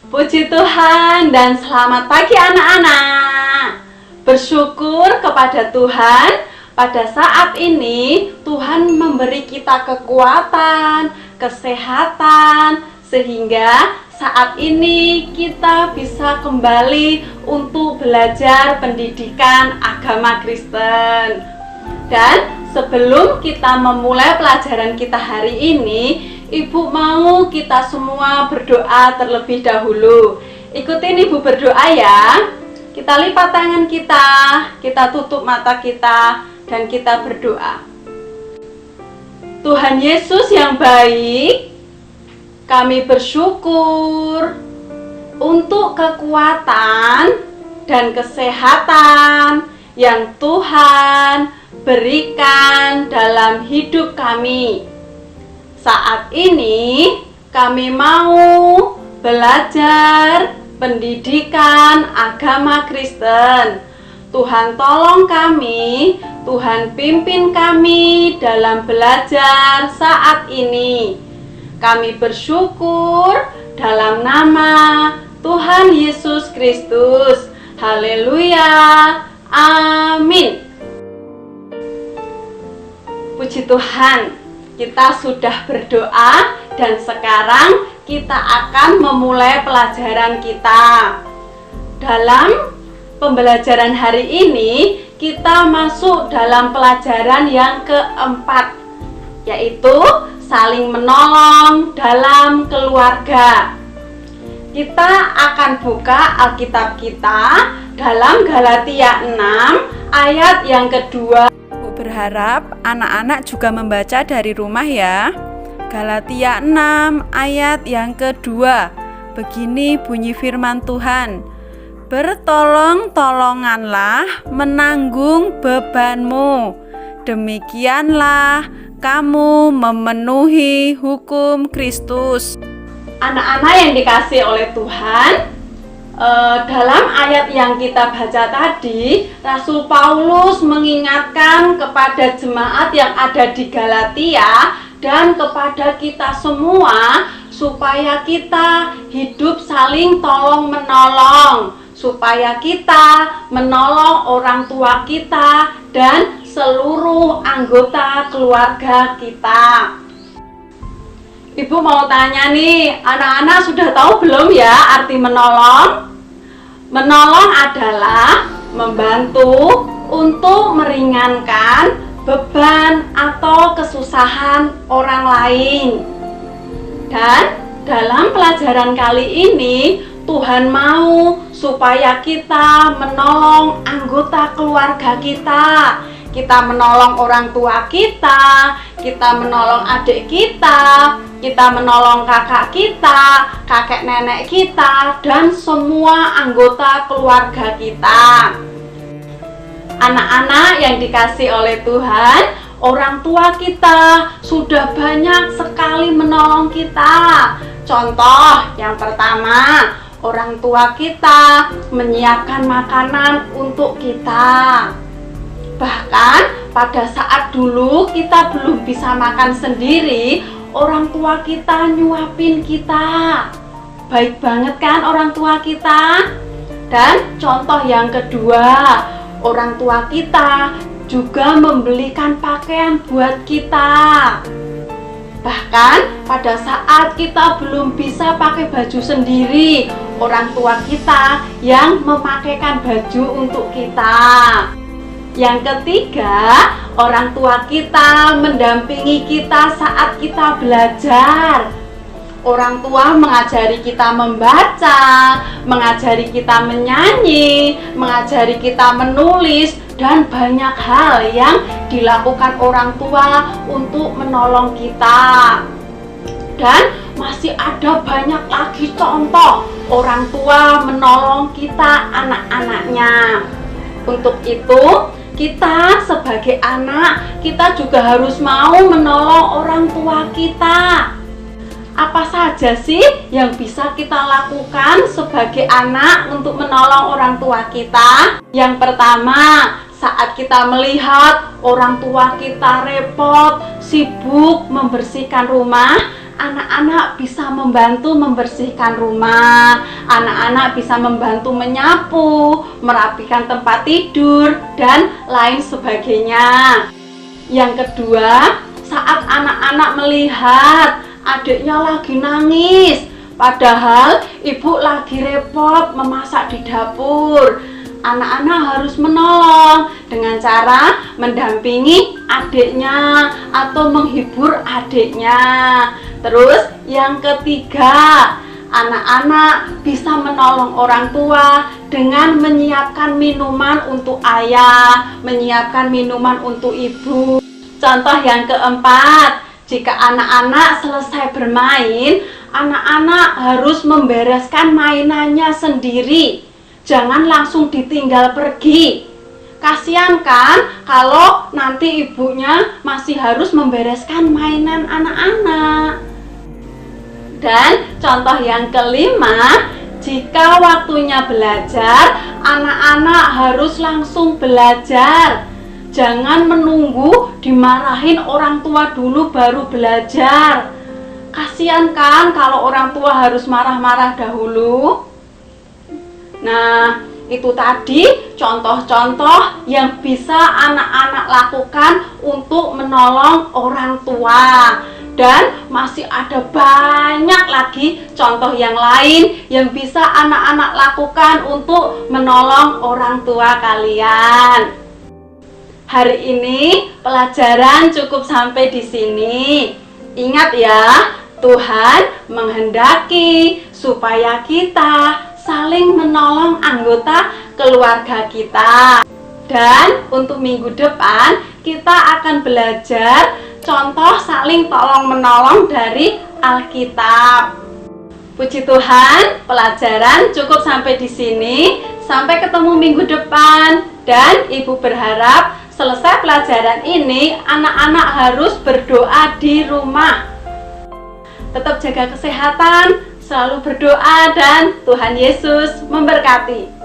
Puji Tuhan dan selamat pagi anak-anak. Bersyukur kepada Tuhan, pada saat ini Tuhan memberi kita kekuatan, kesehatan, sehingga saat ini kita bisa kembali untuk belajar pendidikan agama Kristen. Dan sebelum kita memulai pelajaran kita hari ini, Ibu mau kita semua berdoa terlebih dahulu. Ikutin Ibu berdoa ya. Kita lipat tangan kita tutup mata kita, dan kita berdoa. Tuhan Yesus yang baik, kami bersyukur untuk kekuatan dan kesehatan yang Tuhan berikan dalam hidup kami. Saat ini kami mau belajar pendidikan agama Kristen. Tuhan tolong kami, Tuhan pimpin kami dalam belajar saat ini. Kami bersyukur dalam nama Tuhan Yesus Kristus. Haleluya. Amin. Puji Tuhan, kita sudah berdoa dan sekarang kita akan memulai pelajaran kita. Dalam pembelajaran hari ini kita masuk dalam pelajaran yang keempat, yaitu saling menolong dalam keluarga. Kita akan buka Alkitab kita dalam Galatia 6 ayat yang kedua. Berharap anak-anak juga membaca dari rumah ya. Galatia 6 ayat yang kedua. Begini bunyi firman Tuhan. Bertolong-tolonganlah menanggung bebanmu. Demikianlah kamu memenuhi hukum Kristus. Anak-anak yang dikasih oleh Tuhan, dalam ayat yang kita baca tadi, Rasul Paulus mengingatkan kepada jemaat yang ada di Galatia dan kepada kita semua supaya kita hidup saling tolong-menolong, supaya kita menolong orang tua kita dan seluruh anggota keluarga kita. Ibu mau tanya nih, anak-anak sudah tahu belum ya arti menolong? Menolong adalah membantu untuk meringankan beban atau kesusahan orang lain. Dan dalam pelajaran kali ini, Tuhan mau supaya kita menolong anggota keluarga kita. Kita menolong orang tua kita menolong adik kita menolong kakak kita, kakek nenek kita, dan semua anggota keluarga kita. Anak-anak yang dikasih oleh Tuhan, orang tua kita sudah banyak sekali menolong kita. Contoh yang pertama, orang tua kita menyiapkan makanan untuk kita. Bahkan pada saat dulu kita belum bisa makan sendiri, orang tua kita nyuapin kita. Baik banget kan orang tua kita? Dan contoh yang kedua, orang tua kita juga membelikan pakaian buat kita. Bahkan pada saat kita belum bisa pakai baju sendiri, orang tua kita yang memakaikan baju untuk kita. Yang ketiga, orang tua kita mendampingi kita saat kita belajar. Orang tua mengajari kita membaca, mengajari kita menyanyi, mengajari kita menulis, dan banyak hal yang dilakukan orang tua untuk menolong kita. Dan masih ada banyak lagi contoh orang tua menolong kita anak-anaknya. Untuk itu, kita sebagai anak, kita juga harus mau menolong orang tua kita. Apa saja sih yang bisa kita lakukan sebagai anak untuk menolong orang tua kita? Yang pertama, saat kita melihat orang tua kita repot, sibuk membersihkan rumah, anak-anak bisa membantu membersihkan rumah, anak-anak bisa membantu menyapu, merapikan tempat tidur, dan lain sebagainya. Yang kedua, saat anak-anak melihat adiknya lagi nangis, padahal ibu lagi repot memasak di dapur, anak-anak harus menolong dengan cara mendampingi adiknya atau menghibur adiknya. Terus yang ketiga, anak-anak bisa menolong orang tua dengan menyiapkan minuman untuk ayah, menyiapkan minuman untuk ibu. Contoh yang keempat, jika anak-anak selesai bermain, anak-anak harus membereskan mainannya sendiri. Jangan langsung ditinggal pergi. Kasihan kan kalau nanti ibunya masih harus membereskan mainan anak-anak. Dan contoh yang kelima, jika waktunya belajar, anak-anak harus langsung belajar. Jangan menunggu dimarahin orang tua dulu baru belajar. Kasihan kan kalau orang tua harus marah-marah dahulu. Nah, itu tadi contoh-contoh yang bisa anak-anak lakukan untuk menolong orang tua. Dan masih ada banyak lagi contoh yang lain yang bisa anak-anak lakukan untuk menolong orang tua kalian. Hari ini pelajaran cukup sampai di sini. Ingat ya, Tuhan menghendaki supaya kita saling menolong anggota keluarga kita. Dan untuk minggu depan kita akan belajar contoh saling tolong-menolong dari Alkitab. Puji Tuhan, pelajaran cukup sampai di sini. Sampai ketemu minggu depan. Dan Ibu berharap selesai pelajaran ini anak-anak harus berdoa di rumah. Tetap jaga kesehatan, selalu berdoa, dan Tuhan Yesus memberkati.